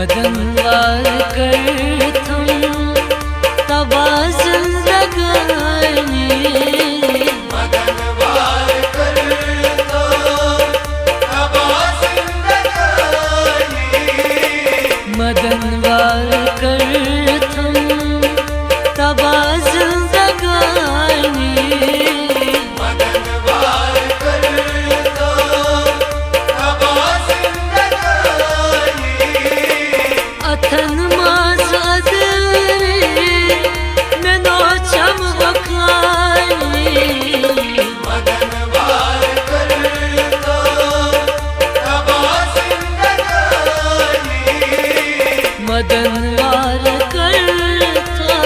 मदनवार कर तुम तबा जिंदगानी, मदनवार कर तो तबा जिंदगानी, मदनवार कर तुम तबा जिंदगानी, मदनवार कर तो तबा जिंदगानी, अथन माज अदरी में नोचम वखानी, मदनवार कर तो तबा जिंदगानी, मदनवार करता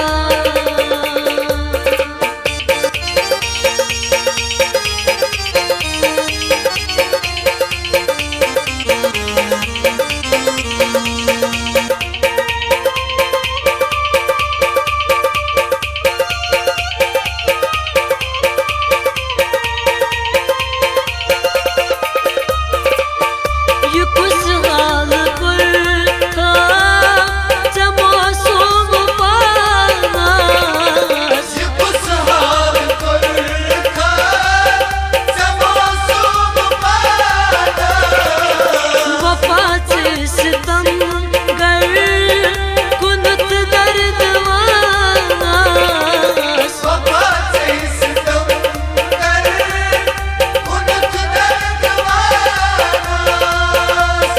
ये खुशहाल था जमासूम पास, ये खुशहाल कर था जमासूम पाना, वफा से सितम गर कुनत दर्द वास, वफा से सितम कर उनक दर्द वाना,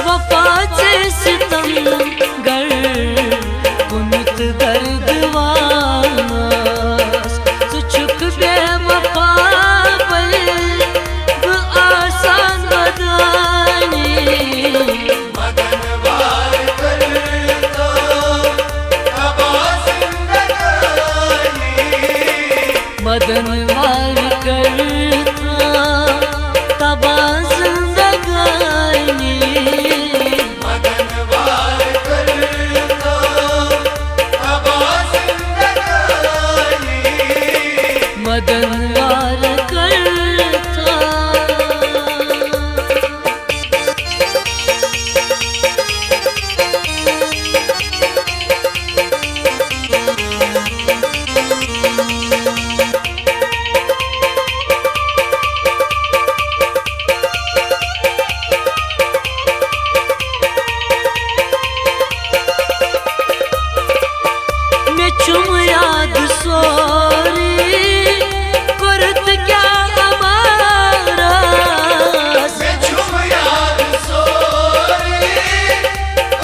वफा से सितम गर कुनत दर्द वास, तो चुक बेवफा पर आसान बदानी, मदनवार कर तो तबा जिंदगानी, मदनवार करता तबा जिंदगानी, मदनवार कर तो तबा जिंदगानी, मदनवार करता मैं चुम याद सोरी करत क्या हमारा, मैं झूम याद सोरी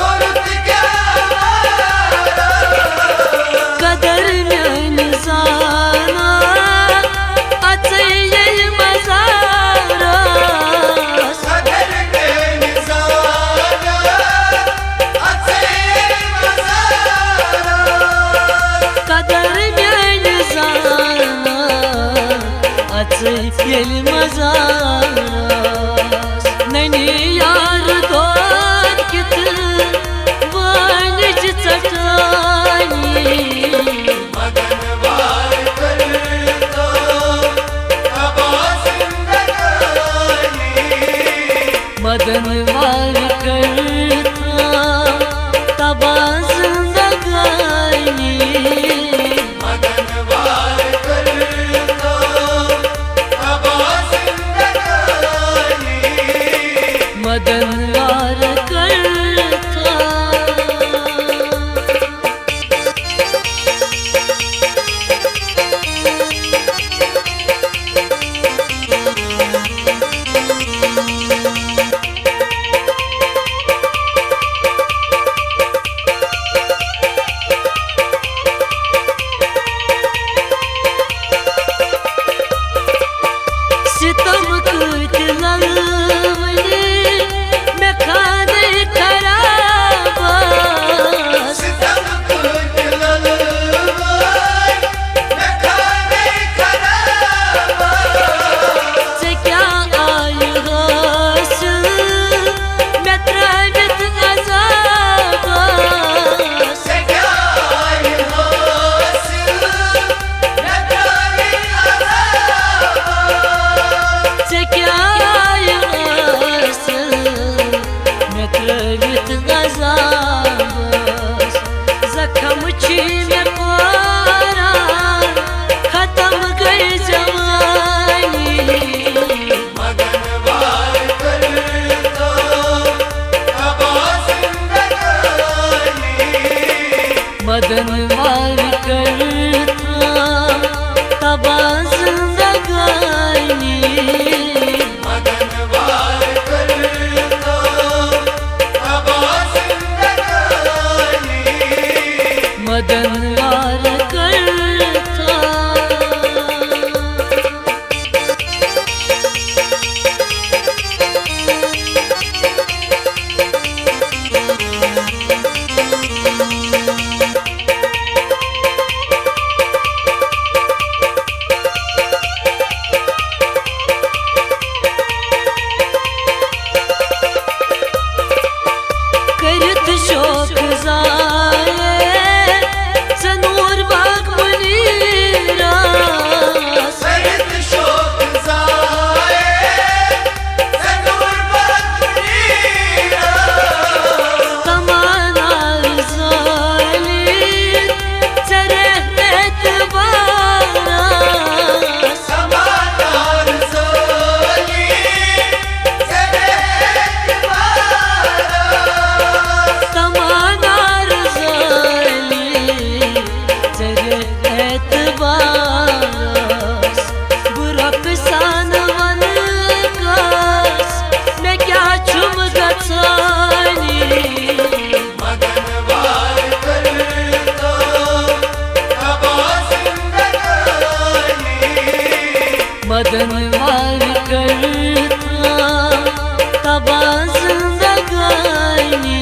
औरत क्या हमारा, कदर में निजाना अचये मजारा, सदर के निजाना अच्छे मजारा, कदर में निजाना अचये मजारा, नैनी यार दोन कित वानिज चटानी, मदनवार कर तो तबा जिंदगानी, मदनवार करता तबा जिंदगानी, मदनवार कर तो तबा जिंदगानी, मदनवार करता सितम कुट ललवने मैं खाने खरा मदन वार करता तबा जिंदगानी मदन वार करता तबा जिंदगानी मदन वार करता करत शोक जाए सनूर बाग मुनीरा सरद शोक जाए सनूर बदनीरा तमाना जाली चरे एतबारा समानार सोली चले तमानार जाली चरे एतबारा बुरा पिसान वन कास मैं क्या चुम गचानी मदन वार करता तबा जिंदगानी मदन वार करता तबा जिंदगानी